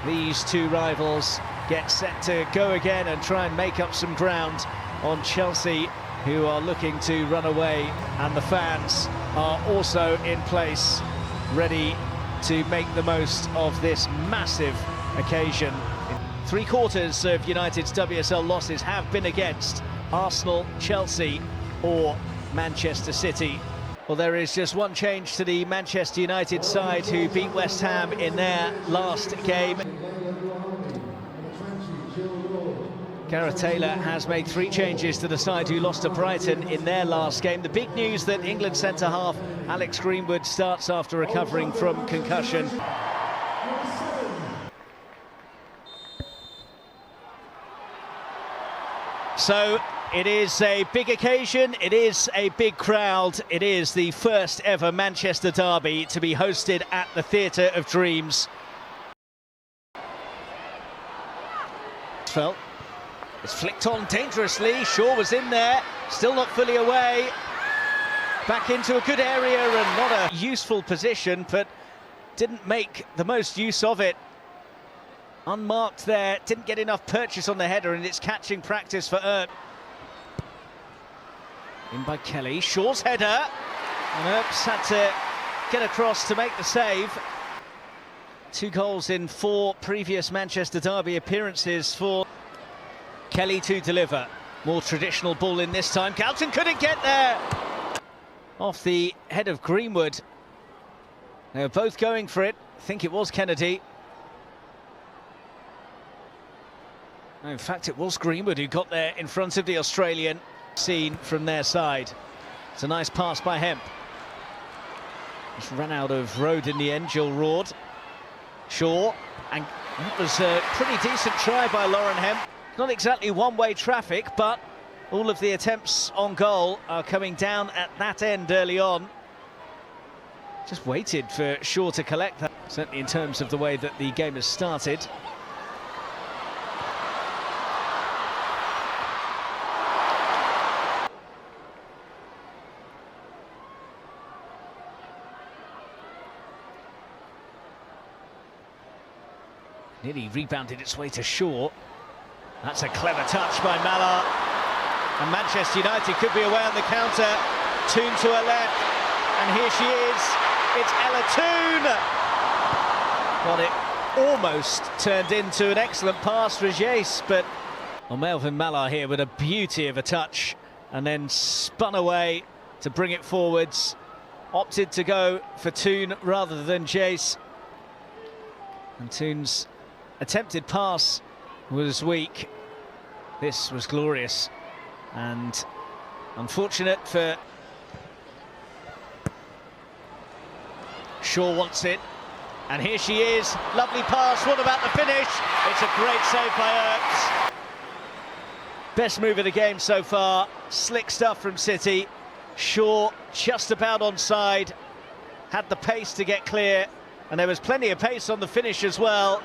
These two rivals get set to go again and try and make up some ground on Chelsea, who are looking to run away, and the fans are also in place, ready to make the most of this massive occasion. Three quarters of United's WSL losses have been against Arsenal, Chelsea or Manchester City. Well, there is just one change to the Manchester United side, who beat West Ham in their last game. Gareth Taylor has made three changes to the side, who lost to Brighton in their last game. The big news that England centre-half Alex Greenwood starts after recovering from concussion. So it is a big occasion, it is a big crowd, it is the first ever Manchester derby to be hosted at the Theatre of Dreams. It's flicked on dangerously, Shaw was in there, still not fully away. Back into a good area and not a useful position, but didn't make the most use of it. Unmarked there, didn't get enough purchase on the header, and it's catching practice for Earp. In by Kelly, Shaw's header, and Earps had to get across to make the save. 2 goals in 4 previous Manchester derby appearances for Kelly to deliver. More traditional ball in this time. Galton couldn't get there. Off the head of Greenwood. They were both going for it. I think it was Kennedy. In fact, it was Greenwood who got there in front of the Australian. Seen from their side. It's a nice pass by Hemp. Just ran out of road in the end, Jill Roord. Shaw, and that was a pretty decent try by Lauren Hemp. Not exactly one-way traffic, but all of the attempts on goal are coming down at that end early on. Just waited for Shaw to collect that, certainly in terms of the way that the game has started. Nearly rebounded its way to Shaw. That's a clever touch by Mallard. And Manchester United could be away on the counter. Toon to her left. And here she is. It's Ella Toon. Well, it almost turned into an excellent pass for Jace, but well, Melvin Mallard here with a beauty of a touch, and then spun away to bring it forwards. Opted to go for Toon rather than Jace. And Toon's attempted pass was weak. This was glorious and unfortunate for Shaw. Wants it, and here she is. Lovely pass. What about the finish? It's a great save by Earps. Best move of the game so far. Slick stuff from City. Shaw just about onside, had the pace to get clear, and there was plenty of pace on the finish as well.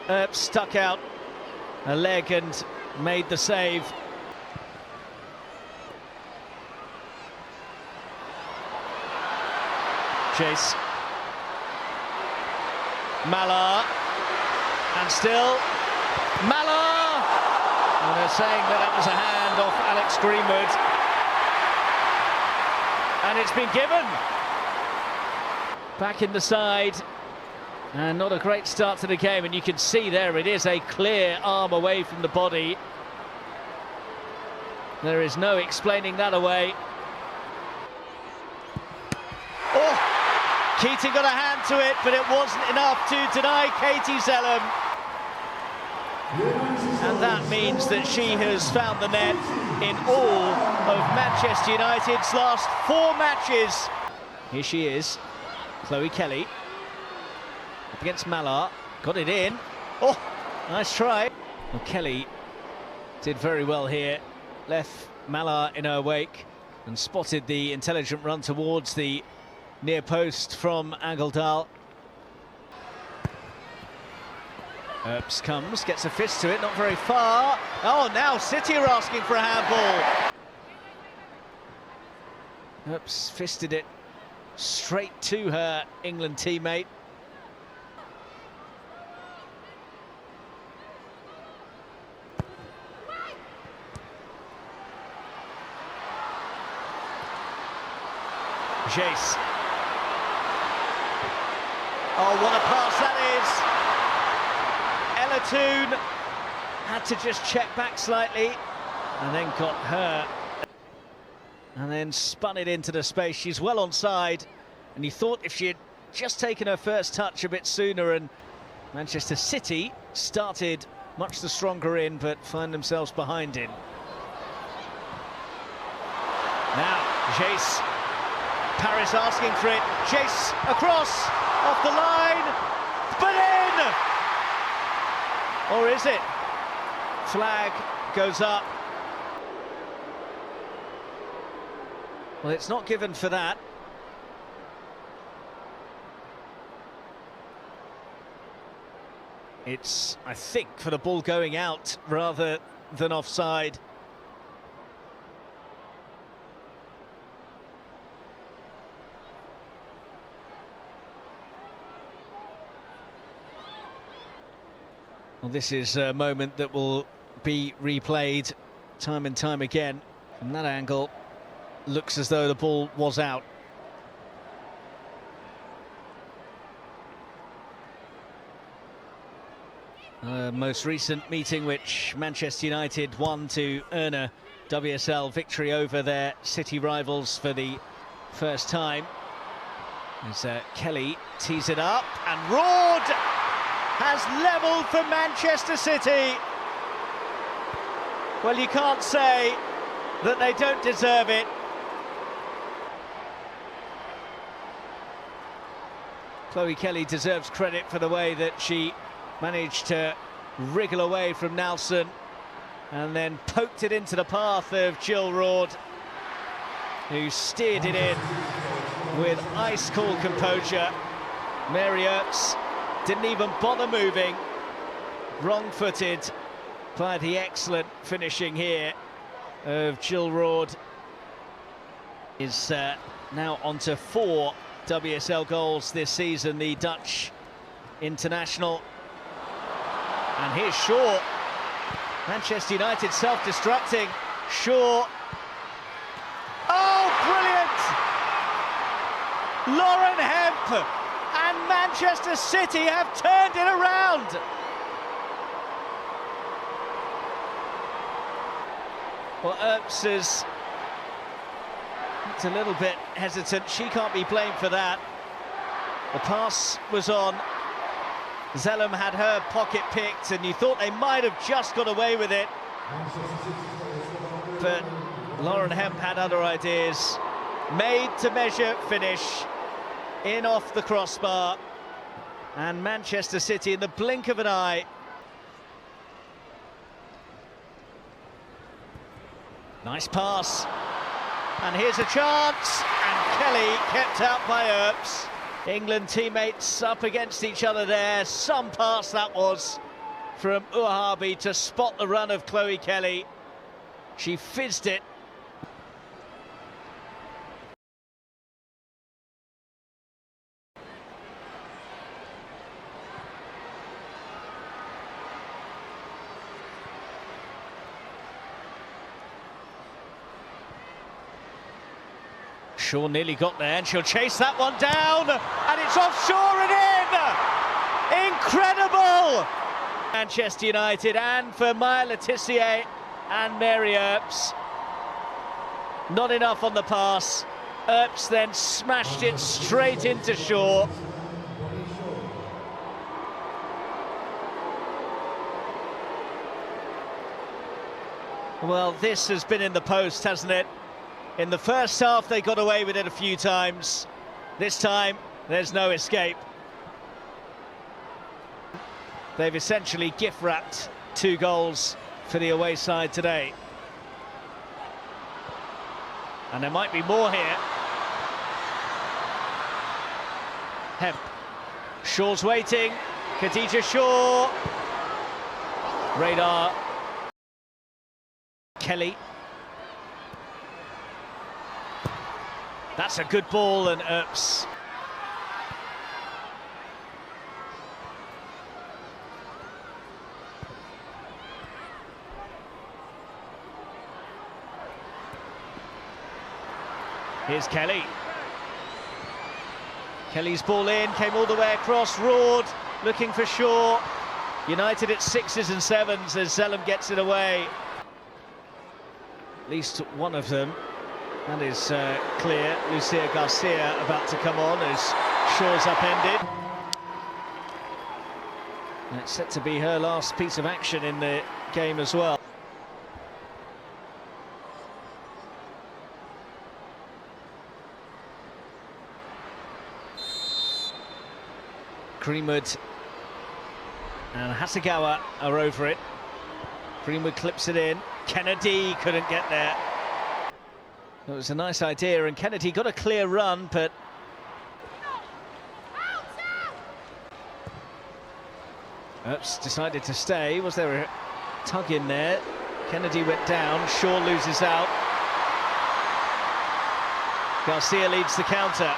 Earp stuck out a leg and made the save. Chase. Mallard. And still Mallard! And they're saying that was a hand off Alex Greenwood. And it's been given. Back in the side. And not a great start to the game, and you can see there it is a clear arm away from the body. There is no explaining that away. Oh! Keating got a hand to it, but it wasn't enough to deny Katie Zellum. And that means that she has found the net in all of Manchester United's last 4 matches. Here she is, Chloe Kelly. Up against Mallard, got it in. Oh, nice try. Well, Kelly did very well here, left Mallard in her wake and spotted the intelligent run towards the near post from Angeldal. Earps comes, gets a fist to it, not very far. Oh, now City are asking for a handball. Earps fisted it straight to her England teammate. Jace. Oh, what a pass that is! Ella Toon had to just check back slightly and then got her and then spun it into the space. She's well onside, and you thought if she had just taken her first touch a bit sooner, and Manchester City started much the stronger in, but find themselves behind in. Now, Jace, Paris asking for it. Jace across, off the line, but in! Or is it? Flag goes up. Well, it's not given for that. It's, I think, for the ball going out rather than offside. Well, this is a moment that will be replayed time and time again. From that angle, looks as though the ball was out. Most recent meeting which Manchester United won to earn a WSL victory over their city rivals for the first time. As Kelly tees it up, and Roard has levelled for Manchester City. Well, you can't say that they don't deserve it. Chloe Kelly deserves credit for the way that she managed to wriggle away from Nelson and then poked it into the path of Jill Roard, who steered it in with ice-cold composure. Mary Earps didn't even bother moving, wrong-footed by the excellent finishing here of Jill Roard. Is now on to 4 WSL goals this season, the Dutch international. And here's Shaw. Manchester United self-destructing. Shaw. Oh, brilliant! Lauren Hemp and Manchester City have turned it around. Well, Earps is a little bit hesitant. She can't be blamed for that. The pass was on. Zellum had her pocket picked, and you thought they might have just got away with it. But Lauren Hemp had other ideas. Made to measure finish, in off the crossbar. And Manchester City, in the blink of an eye. Nice pass. And here's a chance. And Kelly kept out by Earps. England teammates up against each other there. Some pass that was from Uahabi to spot the run of Chloe Kelly. She fizzed it. Shaw nearly got there, and she'll chase that one down, and it's offshore and in! Incredible! Manchester United, and for Maya Letitia and Mary Earps. Not enough on the pass. Earps then smashed it straight into Shaw. Well, this has been in the post, hasn't it? In the first half, they got away with it a few times. This time, there's no escape. They've essentially gift-wrapped 2 goals for the away side today. And there might be more here. Hemp. Shaw's waiting. Khadija Shaw. Radar. Kelly. That's a good ball, and Earps. Here's Kelly. Kelly's ball in, came all the way across, roared, looking for Shaw. United at 6s and 7s as Zellum gets it away. At least one of them. That is clear. Lucia Garcia about to come on as Shaw's upended. And it's set to be her last piece of action in the game as well. Greenwood and Hasegawa are over it. Greenwood clips it in. Kennedy couldn't get there. It was a nice idea, and Kennedy got a clear run, but oops, decided to stay. Was there a tug in there? Kennedy went down. Shaw loses out. Garcia leads the counter.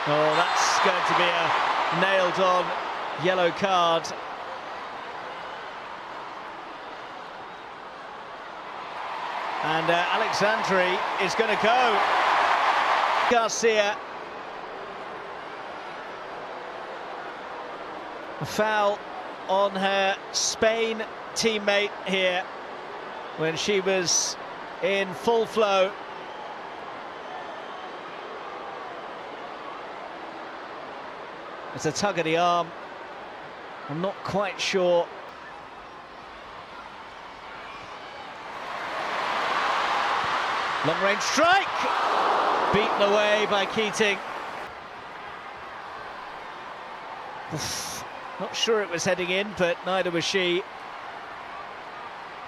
Oh, that's going to be a nailed-on yellow card. And Alexandri is going to go. Garcia. A foul on her Spain teammate here when she was in full flow. It's a tug of the arm. I'm not quite sure. Long-range strike! Beaten away by Keating. Oof. Not sure it was heading in, but neither was she.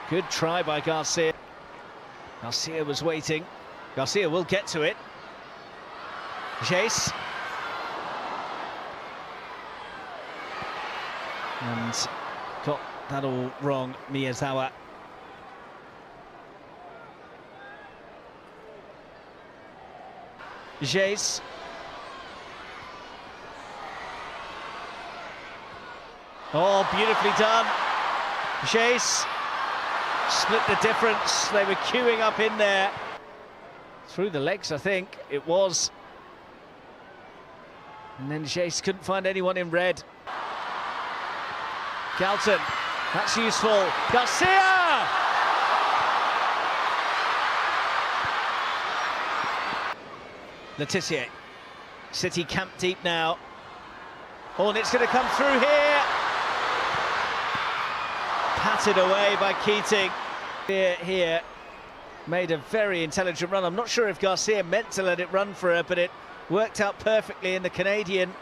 Good try by Garcia. Garcia was waiting. Garcia will get to it. Jace. And got that all wrong, Miyazawa. Jace. Oh, beautifully done. Jace split the difference. They were queuing up in there. Through the legs, I think it was. And then Jace couldn't find anyone in red. Galton, that's useful. Garcia! Letitia. City camp deep now. Oh, and it's going to come through here. Patted away by Keating. Here made a very intelligent run. I'm not sure if Garcia meant to let it run for her, but it worked out perfectly, and the Canadian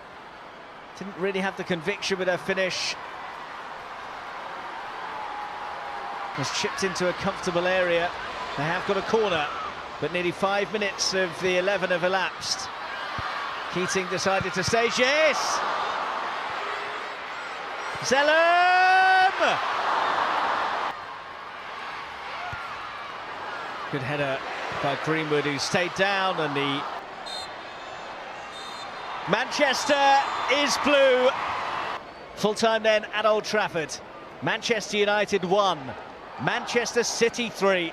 didn't really have the conviction with her finish. Was chipped into a comfortable area. They have got a corner, but nearly 5 minutes of the 11 have elapsed. Keating decided to stay. Yes! Zellum! Good header by Greenwood, who stayed down, and the Manchester is blue. Full time then at Old Trafford. Manchester United 1, Manchester City 3.